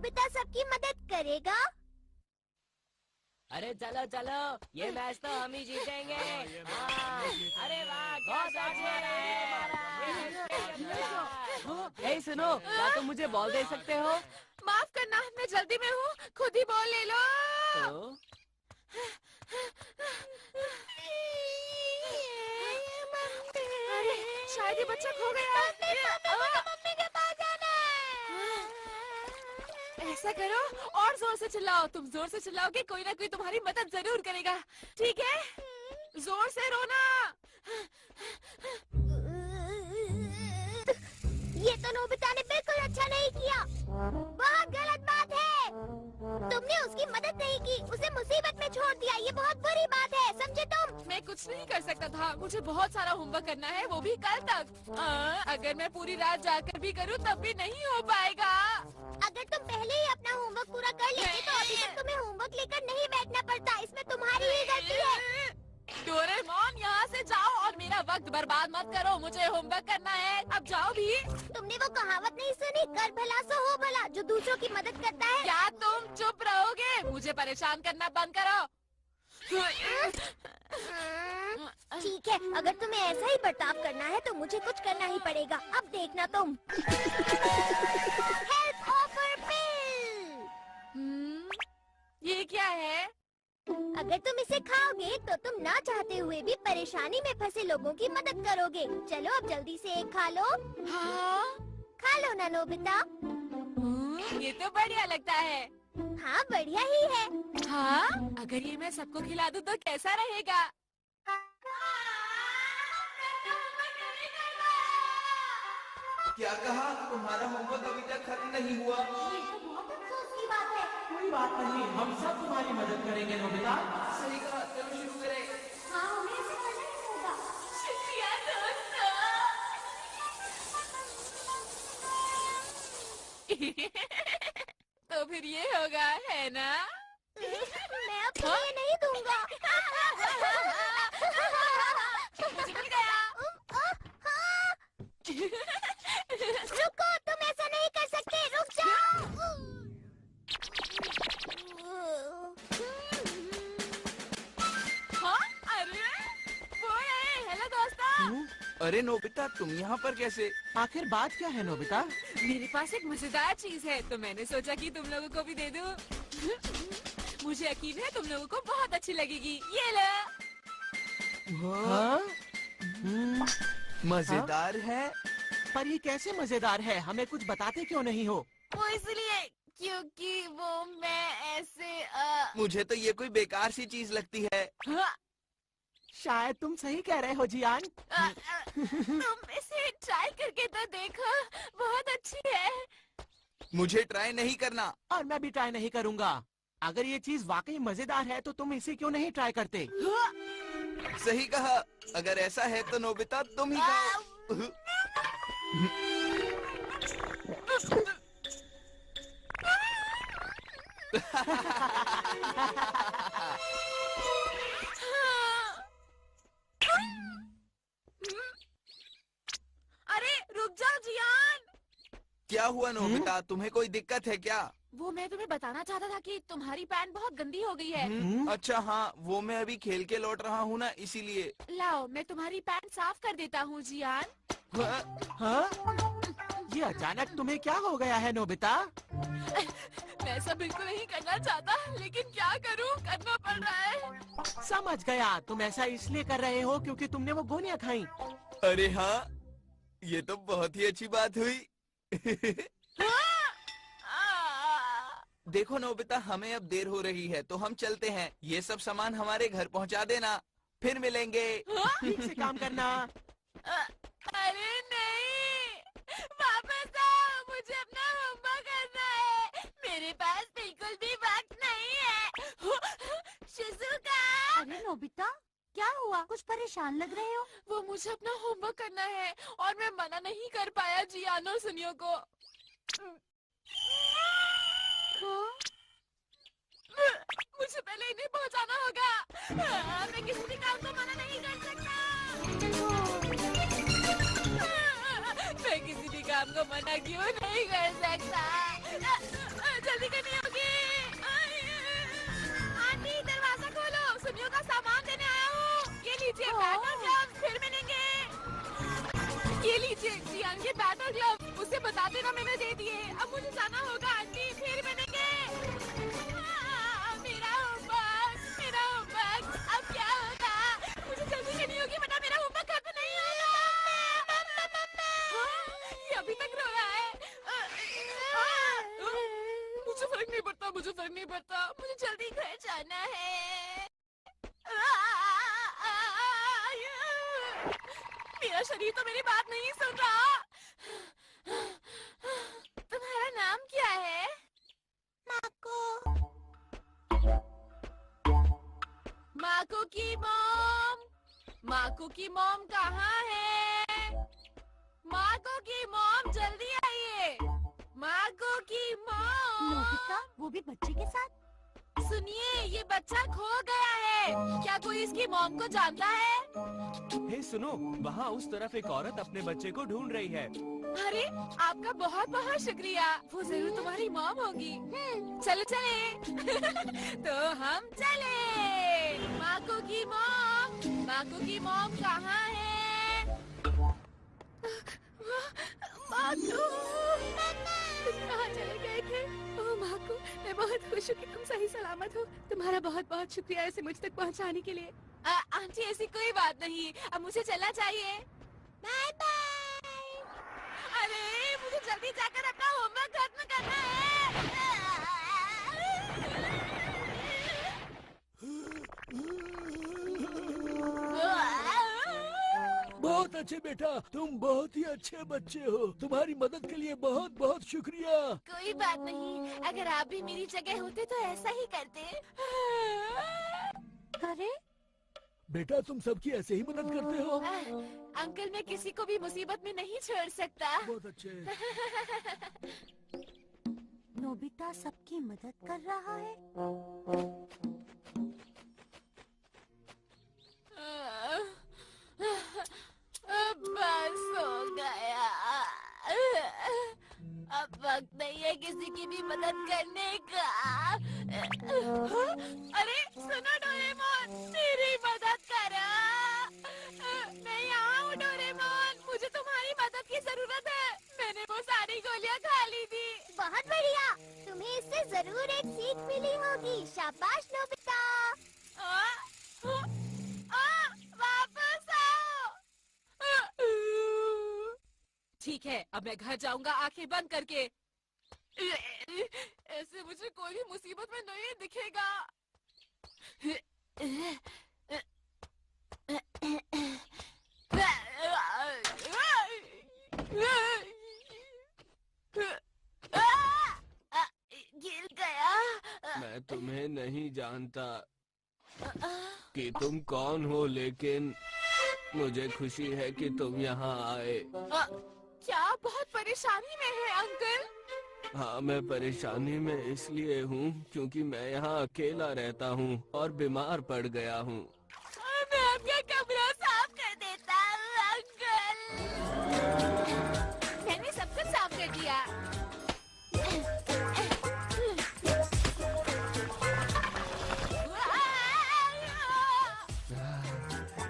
Nobita सबकी मदद करेगा। अरे चलो चलो, ये मैच तो हम ही जीतेंगे। अरे वाह, क्या शॉट मारा है। ए सुनो, क्या तुम मुझे बॉल दे सकते हो? माफ करना, मैं जल्दी में हूँ, खुद ही बॉल ले लो। अरे शायद ये बच्चा खो गया। मम्मी के पास जाना है। ऐसा करो, और जोर से चिल्लाओ। तुम जोर से चिल्लाओगे, कोई ना कोई तुम्हारी मदद जरूर करेगा। ठीक है, जोर से रोना। ये तो नोबिता ने बिल्कुल अच्छा नहीं किया। बहुत गलत बात है। तुमने उसकी मदद नहीं की, उसे मुसीबत में छोड़ दिया। ये बहुत बुरी बात है, समझे तुम? मैं कुछ नहीं कर सकता था, मुझे बहुत सारा होमवर्क करना है, वो भी कल तक। अगर मैं पूरी रात जाकर भी करूँ तब भी नहीं हो पाएगा। अगर तुम पहले ही अपना होमवर्क पूरा कर लेते तो अभी तक तुम्हें होमवर्क लेकर नहीं बैठना पड़ता। इसमें तुम्हारी ही गलती है। डोरेमोन, यहाँ से जाओ और मेरा वक्त बर्बाद मत करो। मुझे होमवर्क करना है, अब जाओ भी। तुमने वो कहावत नहीं सुनी, कर भला सो हो भला। जो दूसरों की मदद करता है। क्या तुम चुप रहोगे? मुझे परेशान करना बंद करो। ठीक है, अगर तुम्हें ऐसा ही बर्ताव करना है तो मुझे कुछ करना ही पड़ेगा। अब देखना तुम। हेल्प ऑफर पिल। ये क्या है? अगर तुम इसे खाओगे तो तुम ना चाहते हुए भी परेशानी में फंसे लोगों की मदद करोगे। चलो अब जल्दी से एक खा लो। हाँ? खा लो ना नोबिता। ये तो बढ़िया लगता है। हाँ, बढ़िया ही है। हाँ? अगर ये मैं सबको खिला दूँ तो कैसा रहेगा? क्या कहा? तुम्हारा होमवर्क अभी तक खत्म नहीं हुआ? ये तो बहुत अफसोस की बात है। कोई बात नहीं, हम सब तुम्हारी मदद करेंगे नोबिता। सही कहा, चलो शुरू करें। हाँ, हमें ऐसा करना ही होगा। शुक्रिया दोस्तों। तो फिर ये होगा, है ना? मैं अब तुम्हें ये नहीं दूंगा। मुझे मिल गया। रुको, तुम ऐसा नहीं कर सकते। रुक जाओ। हाँ? अरे वो है। हेलो दोस्तों। अरे नोबिता, तुम यहाँ पर कैसे? आखिर बात क्या है नोबिता? मेरे पास एक मजेदार चीज है, तो मैंने सोचा कि तुम लोगों को भी दे दूं। मुझे यकीन है तुम लोगों को बहुत अच्छी लगेगी। ये लो। हाँ? मजेदार है। पर ये कैसे मजेदार है? हमें कुछ बताते क्यों नहीं हो? वो इसलिए क्योंकि वो मैं ऐसे मुझे तो ये कोई बेकार सी चीज लगती है। शायद तुम सही कह रहे हो जियान। तुम इसे ट्राई करके तो देखो, बहुत अच्छी है। मुझे ट्राई नहीं करना। और मैं भी ट्राई नहीं करूँगा। अगर ये चीज वाकई मजेदार है तो तुम इसे क्यों नहीं ट्राई करते? सही कहा, अगर ऐसा है तो नोबिता तुम ही खाओ। अरे रुक जाओ जियान। क्या हुआ नोबिता, तुम्हें कोई दिक्कत है क्या? वो मैं तुम्हें बताना चाहता था कि तुम्हारी पैंट बहुत गंदी हो गई है। अच्छा हाँ, वो मैं अभी खेल के लौट रहा हूँ ना, इसीलिए। लाओ, मैं तुम्हारी पैंट साफ कर देता हूँ जियान। हाँ? ये अचानक तुम्हें क्या हो गया है नोबिता? मैं ऐसा बिल्कुल नहीं करना चाहता, लेकिन क्या करूँ, करना पड़ रहा है। समझ गया, तुम ऐसा इसलिए कर रहे हो क्योंकि तुमने वो गोलियां खाई। अरे हाँ, ये तो बहुत ही अच्छी बात हुई। देखो नोबिता, हमें अब देर हो रही है तो हम चलते हैं। ये सब सामान हमारे घर पहुंचा देना, फिर मिलेंगे। ठीक से काम करना। अरे नहीं, वापस आओ, मुझे अपना होमवर्क करना है। मेरे पास बिल्कुल भी वक्त नहीं है। शिजुका। अरे नोबिता, क्या हुआ? कुछ परेशान लग रहे हो। वो मुझे अपना होमवर्क करना है और मैं मना नहीं कर पाया जियान और सुनियो को। मुझे पहले इन्हें पहुंचाना होगा। मैं किसी भी काम को मना नहीं कर सकता। मैं किसी भी काम को मना क्यों नहीं कर सकता? जल्दी जल्दी करनी होगी। आंटी दरवाजा खोलो, सुनियो का सामान देने आया हूँ। ये लीजिए बैट और ग्लव्स, फिर मिलेंगे। ये लीजिए जियान के बैट और ग्लव्स, उसे बता देना मैंने दे दिए। अब मुझे जाना होगा आंटी, फिर मिलेंगे। मेरा होमवर्क, अब क्या होगा? मुझे जल्दी करनी होगी वरना मेरा होमवर्क खत्म नहीं होगा। ये अभी तक रो रहा है। मुझे फर्क नहीं पड़ता, मुझे जल्दी घर जाना है। मेरा शरीर तो मेरी बात नहीं सुन रहा। तुम्हारा नाम क्या है? माको की मॉम कहाँ है? माको की मॉम जल्दी आइए। माको की मॉम। नोबिता, वो भी बच्चे के साथ? सुनिए, ये बच्चा खो गया है। क्या कोई इसकी मॉम को जानता है? हे सुनो, वहाँ उस तरफ एक औरत अपने बच्चे को ढूंढ रही है। अरे आपका बहुत बहुत शुक्रिया, वो जरूर तुम्हारी मॉम होगी। चलो चले। तो हम चले। माको की मॉम कहाँ है? माको, तुम कहाँ चले गए थे? ओह माको, मैं बहुत खुश हूँ कि तुम सही सलामत हो। तुम्हारा बहुत बहुत शुक्रिया इसे मुझ तक पहुँचाने के लिए। आंटी ऐसी कोई बात नहीं, अब मुझे चलना चाहिए। Bye bye. अरे मुझे जल्दी जाकर अपना होमवर्क खत्म करना है। बहुत अच्छे बेटा, तुम बहुत ही अच्छे बच्चे हो। तुम्हारी मदद के लिए बहुत बहुत शुक्रिया। कोई बात नहीं, अगर आप भी मेरी जगह होते तो ऐसा ही करते। अरे बेटा, तुम सबकी ऐसे ही मदद करते हो। अंकल, मैं किसी को भी मुसीबत में नहीं छोड़ सकता। बहुत अच्छे। नोबिता सबकी मदद कर रहा है। बस हो गया। अब वक्त नहीं है किसी की भी मदद करने का। अरे सुनो डोरेमोन, मेरी मदद करो। मैं यहाँ हूँ डोरेमोन, मुझे तुम्हारी मदद की जरूरत है। मैंने वो सारी गोलियाँ खा ली थी। बहुत बढ़िया, तुम्हें इससे जरूर एक सीख मिली होगी। शाबाश नोबिता। वापस आओ। ठीक है, अब मैं घर जाऊंगा आंखें बंद करके। ऐसे मुझे कोई भी मुसीबत में नहीं दिखेगा। गिर गया। मैं तुम्हें नहीं जानता कि तुम कौन हो, लेकिन मुझे खुशी है कि तुम यहाँ आए। क्या बहुत परेशानी में है अंकल? हाँ, मैं परेशानी में इसलिए हूँ क्योंकि मैं यहाँ अकेला रहता हूँ और बीमार पड़ गया हूँ। मैं आपका कमरा साफ कर देता हूँ अंकल। मैंने सब कुछ साफ कर दिया।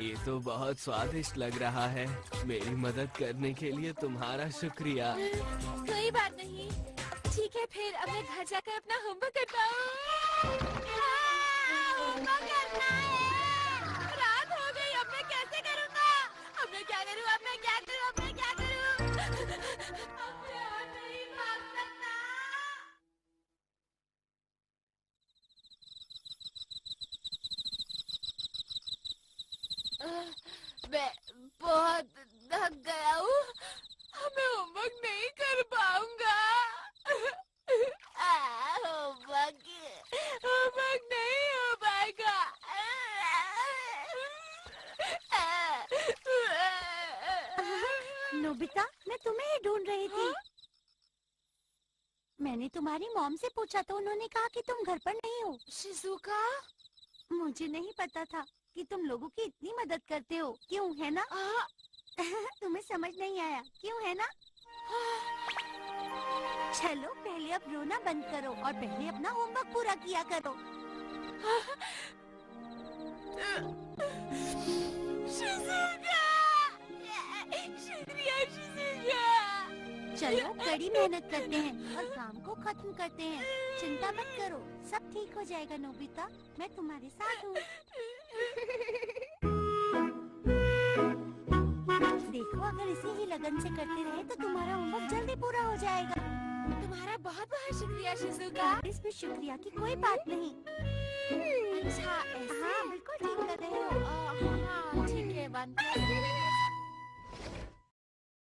ये तो बहुत स्वादिष्ट लग रहा है। मेरी मदद करने के लिए तुम्हारा शुक्रिया। कोई बात नहीं। ठीक है, फिर अब मैं घर जाकर अपना होमवर्क करता हूँ। होमवर्क करना है। रात हो गई, अब मैं कैसे करूँगा? अब मैं क्या करूँ? अब मैं क्या करूँ? अब मैं क्या करूँ? अब मैं और नहीं भाग सकता। मैं बहुत थक गया हूँ। मैं होमवर्क नहीं कर पाऊंगा। होमवर्क नहीं हो पाएगा। नोबिता, मैं तुम्हें ही ढूंढ रही थी। मैंने तुम्हारी मॉम से पूछा तो उन्होंने कहा कि तुम घर पर नहीं हो। शिजुका, मुझे नहीं पता था कि तुम लोगों की इतनी मदद करते हो। क्यों, है ना? तुम्हें समझ नहीं आया, क्यों, है ना? चलो पहले अब रोना बंद करो और पहले अपना होमवर्क पूरा किया करो। शुक्रिया शिज़ुका। चलो कड़ी मेहनत करते हैं और काम को खत्म करते हैं। चिंता मत करो, सब ठीक हो जाएगा नोबिता, मैं तुम्हारे साथ हूँ। देखो अगर इसी ही लगन से करते रहे तो तुम्हारा होमवर्क जल्दी पूरा हो जाएगा। तुम्हारा बहुत बहुत शुक्रिया शिज़ुका। इसमें शुक्रिया की कोई बात नहीं। अच्छा ऐसे? हाँ बिल्कुल ठीक कर रहे हो। हाँ ठीक है, बनते हैं।